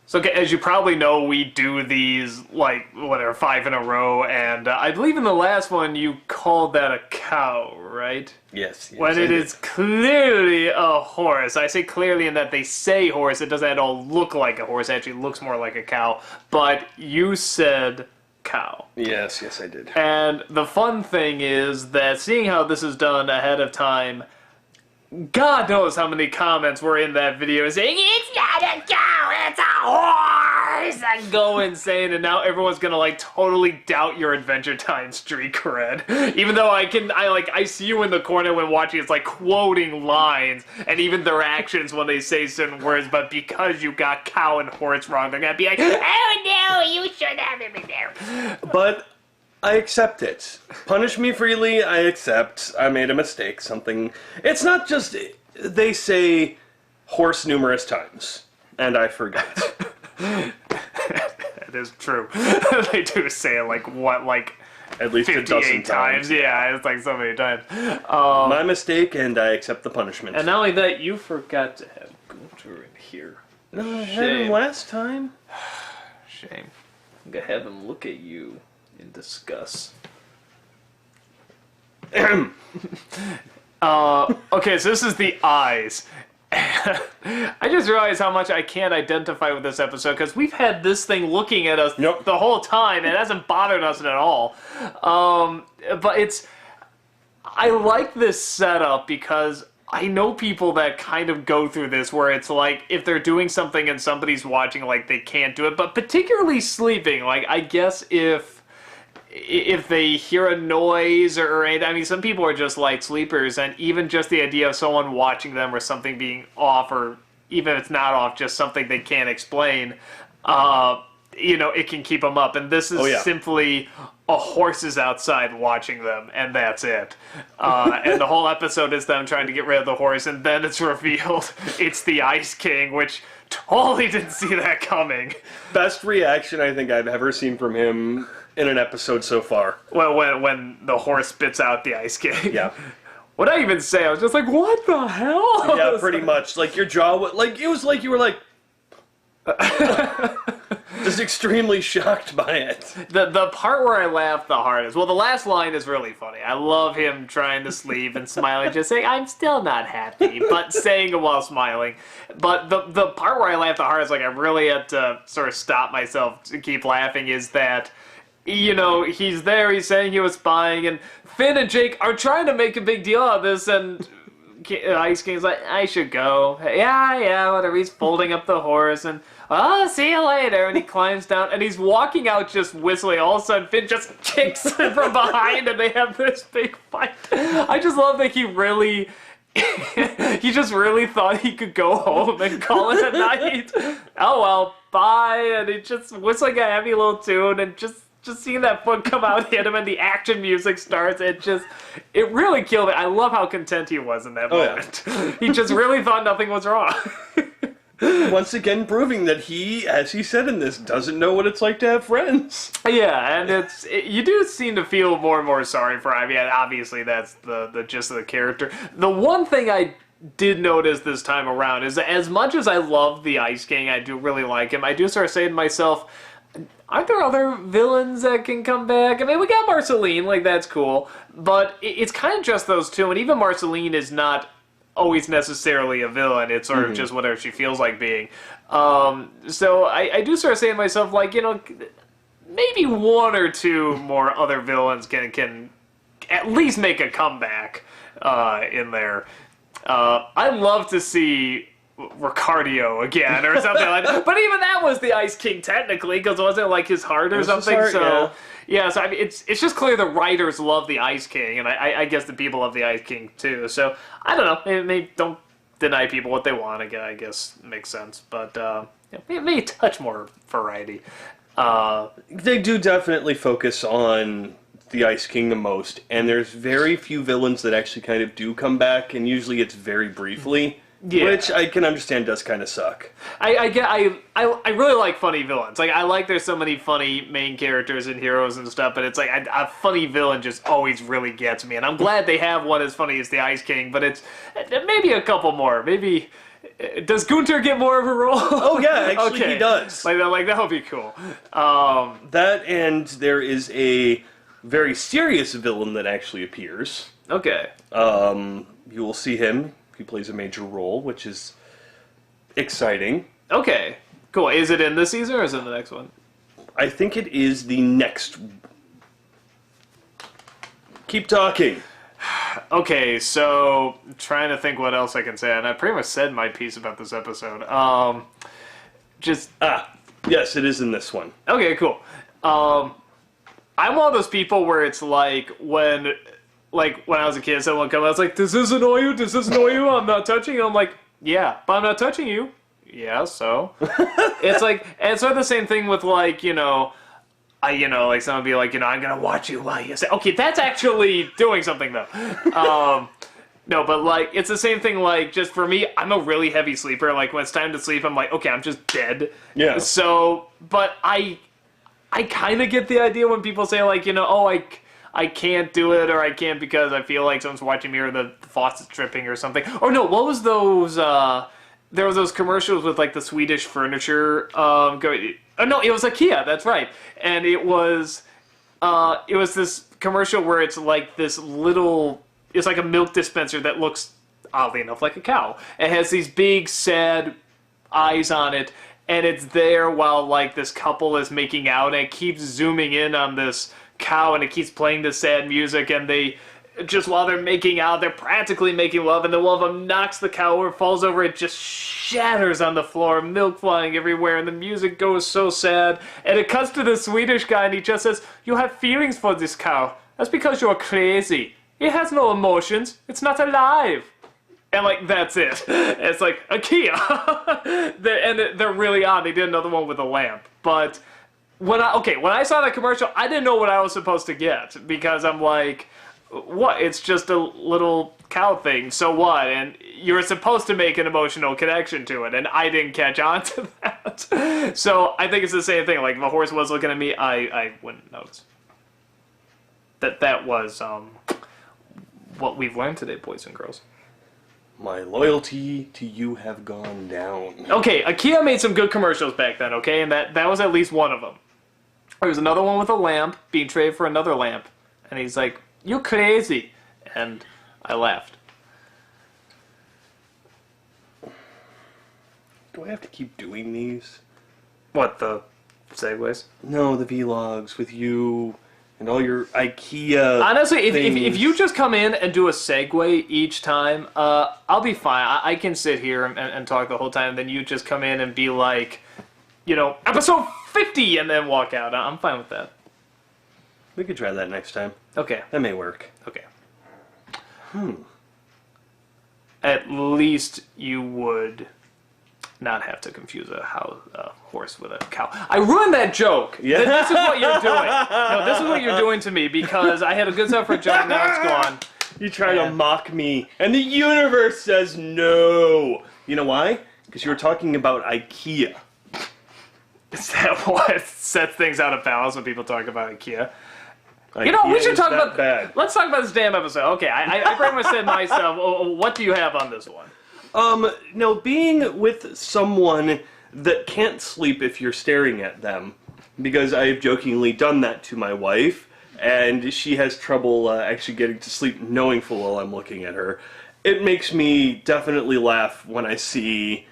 So, as you probably know, we do these, like, whatever, 5 in a row, and I believe in the last one you called that a cow, right? Yes. When it is clearly a horse. I say clearly in that they say horse, it doesn't at all look like a horse, it actually looks more like a cow, but you said cow. Yes, I did. And the fun thing is that seeing how this is done ahead of time, God knows how many comments were in that video saying, it's not a cow, it's a horse! And go insane, and now everyone's gonna, like, totally doubt your Adventure Time streak cred. Even though I see you in the corner when watching, it's like quoting lines, and even their actions when they say certain words, but because you got cow and horse wrong, they're gonna be like, oh no, you should have him in there. But I accept it. Punish me freely, I accept. I made a mistake, something... It's not just... They say horse numerous times, and I forget. That is true. They do say it like, what, like... At least 58 times. Yeah, it's like so many times. My mistake, and I accept the punishment. And not only that, you forgot to have Gunter in here. No, I had him last time. Shame. I'm gonna have him look at you in disgust. Okay, so this is the eyes. I just realized how much I can't identify with this episode because we've had this thing looking at us the whole time and it hasn't bothered us at all. But it's... I like this setup because I know people that kind of go through this where it's like if they're doing something and somebody's watching, like they can't do it, but particularly sleeping. Like I guess if they hear a noise or I mean, some people are just light sleepers, and even just the idea of someone watching them or something being off, or even if it's not off, just something they can't explain, you know, it can keep them up. And this is simply a horse is outside watching them, and that's it. And the whole episode is them trying to get rid of the horse, and then it's revealed it's the Ice King, which totally didn't see that coming. Best reaction I think I've ever seen from him in an episode so far. Well, when the horse spits out the Ice King. Yeah. What'd I even say? I was just like, what the hell? Yeah, pretty much. Like, your jaw, like, it was like you were like... just extremely shocked by it. The part where I laughed the hardest, well, the last line is really funny. I love him trying to sleep and smiling, just saying, I'm still not happy, but saying it while smiling. But the part where I laughed the hardest, like I really had to sort of stop myself to keep laughing, is that, you know, he's there, he's saying he was spying, and Finn and Jake are trying to make a big deal out of this, and Ice King's like, I should go. Yeah, whatever. He's folding up the horse, and, oh, see you later, and he climbs down, and he's walking out just whistling. All of a sudden, Finn just kicks him from behind, and they have this big fight. I just love that he really... he just really thought he could go home and call it a night. Oh, well, bye, and he just whistling a heavy little tune, and just seeing that foot come out, hit him, and the action music starts, it really killed it. I love how content he was in that moment. Yeah. He just really thought nothing was wrong. Once again proving that he, as he said in this, doesn't know what it's like to have friends. Yeah, and you do seem to feel more and more sorry for him. I mean, obviously that's the gist of the character. The one thing I did notice this time around is that as much as I love the Ice King, I do really like him, I do start saying to myself, aren't there other villains that can come back? I mean, we got Marceline, like, that's cool. But it's kind of just those two, and even Marceline is not always necessarily a villain. It's sort of just whatever she feels like being. So I do start saying to myself, like, you know, maybe one or two more other villains can at least make a comeback in there. I'd love to see Ricardio again or something like that. But even that was the Ice King technically, because wasn't it like his heart or something? Heart, so yeah, so I mean, it's just clear the writers love the Ice King, and I guess the people love the Ice King too. So I don't know. Maybe don't deny people what they want. I guess makes sense, but maybe a touch more variety. They do definitely focus on the Ice King the most, and there's very few villains that actually kind of do come back, and usually it's very briefly. Yeah. Which I can understand does kind of suck. I really like funny villains. Like, I like there's so many funny main characters and heroes and stuff, but it's like a funny villain just always really gets me. And I'm glad they have one as funny as the Ice King, but it's maybe a couple more. Maybe Does Gunter get more of a role? Oh yeah, actually he does. Like that would be cool. That, and there is a very serious villain that actually appears. Okay. You will see him. He plays a major role, which is exciting. Okay. Cool. Is it in this season or is it in the next one? I think it is the next. Keep talking. Okay, so I'm trying to think what else I can say, and I pretty much said my piece about this episode. Yes, it is in this one. Okay, cool. I'm one of those people where it's like when I was a kid, someone come out, I was like, "Does this annoy you? Does this annoy you? I'm not touching you." I'm like, "Yeah, but I'm not touching you." Yeah, so it's like, and it's sort of the same thing with like, like someone be like, I'm gonna watch you while you say, okay, that's actually doing something though. No, but like, it's the same thing, like, just for me, I'm a really heavy sleeper. Like, when it's time to sleep, I'm like, okay, I'm just dead. Yeah. So, but I kind of get the idea when people say, like, I can't do it, or I can't because I feel like someone's watching me, or the faucet's dripping or something. Or no, what was those, there was those commercials with, like, the Swedish furniture, oh, no, it was IKEA, that's right. And it was this commercial where it's like this little, it's like a milk dispenser that looks, oddly enough, like a cow. It has these big, sad eyes on it, and it's there while, like, this couple is making out, and it keeps zooming in on this cow, and it keeps playing this sad music, and they, just while they're making out, they're practically making love, and then one of them knocks the cow over, falls over, it just shatters on the floor, milk flying everywhere, and the music goes so sad, and it cuts to the Swedish guy, and he just says, "You have feelings for this cow. That's because you're crazy. It has no emotions. It's not alive." And, like, that's it. It's like, IKEA. They're really odd. They did another one with a lamp. But when I saw that commercial, I didn't know what I was supposed to get. Because I'm like, what? It's just a little cow thing. So what? And you're supposed to make an emotional connection to it. And I didn't catch on to that. So I think it's the same thing. Like, if a horse was looking at me, I wouldn't notice. That was what we've learned today, boys and girls. My loyalty to you have gone down. Okay, IKEA made some good commercials back then, okay? And that was at least one of them. There was another one with a lamp being traded for another lamp. And he's like, "You're crazy." And I laughed. Do I have to keep doing these? What, the segues? No, the vlogs with you and all your IKEA Honestly, things. if you just come in and do a segue each time, I'll be fine. I can sit here and talk the whole time, and then you just come in and be like, episode 50, and then walk out. I'm fine with that. We could try that next time. Okay. That may work. Okay. At least you would not have to confuse a horse with a cow. I ruined that joke. Yeah. This is what you're doing. No, this is what you're doing to me, because I had a good stuff for a joke, now it's gone. You try to mock me, and the universe says no. You know why? Because you were talking about IKEA. Is that what sets things out of balance when people talk about IKEA? IKEA We should is talk that about. bad. Let's talk about this damn episode. Okay, I pretty much said my stuff. What do you have on this one? No, being with someone that can't sleep if you're staring at them, because I have jokingly done that to my wife, and she has trouble actually getting to sleep knowing full well I'm looking at her. It makes me definitely laugh when I see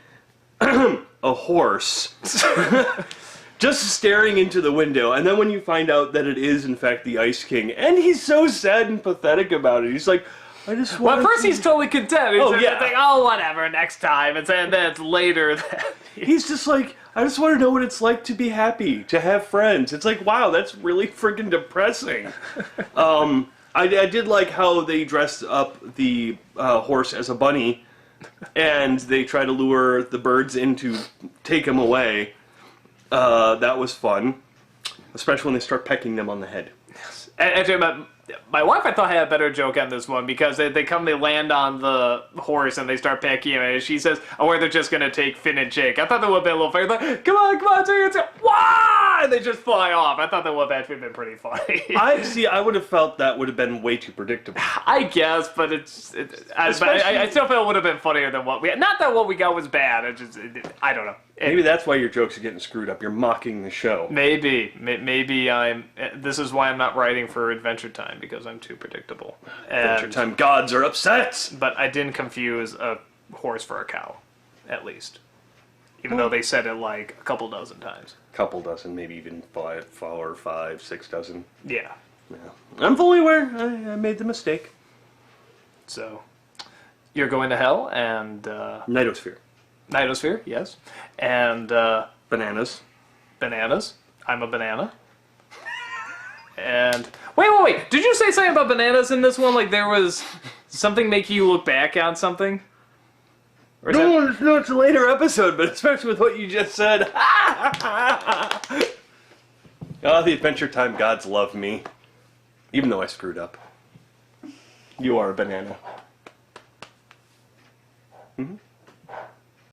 a horse just staring into the window, and then when you find out that it is in fact the Ice King, and he's so sad and pathetic about it. He's like, I just want. Well, at first he's totally content. He's yeah. like, whatever, next time. And then it's later that he's just like, I just want to know what it's like to be happy, to have friends. It's like, wow, that's really freaking depressing. I did like how they dressed up the horse as a bunny, and they try to lure the birds in to take him away. That was fun, especially when they start pecking them on the head. Actually, my wife, I thought, had a better joke on this one, because they land on the horse and they start pecking him, and she says, "Oh, they're just gonna take Finn and Jake." I thought that would have been a little funny. Like, come on, take it. What? and they just fly off. I thought that would have actually been pretty funny. I would have felt that would have been way too predictable. I guess, but I still feel it would have been funnier than what we had. Not that what we got was bad. I don't know. Maybe that's why your jokes are getting screwed up. You're mocking the show. Maybe this is why I'm not writing for Adventure Time, because I'm too predictable. Adventure Time gods are upset. But I didn't confuse a horse for a cow, at least. Even though they said it like a couple dozen times. Couple dozen, maybe even 4 or 5, 6 dozen. Yeah. Yeah. I'm fully aware. I made the mistake. So, you're going to hell, and... Nightosphere. Nightosphere, yes. And... Bananas. Bananas. I'm a banana. And... Wait. Did you say something about bananas in this one? Like there was something making you look back on something? No, it's a later episode, but especially with what you just said. Oh, the Adventure Time gods love me. Even though I screwed up. You are a banana. Mm-hmm.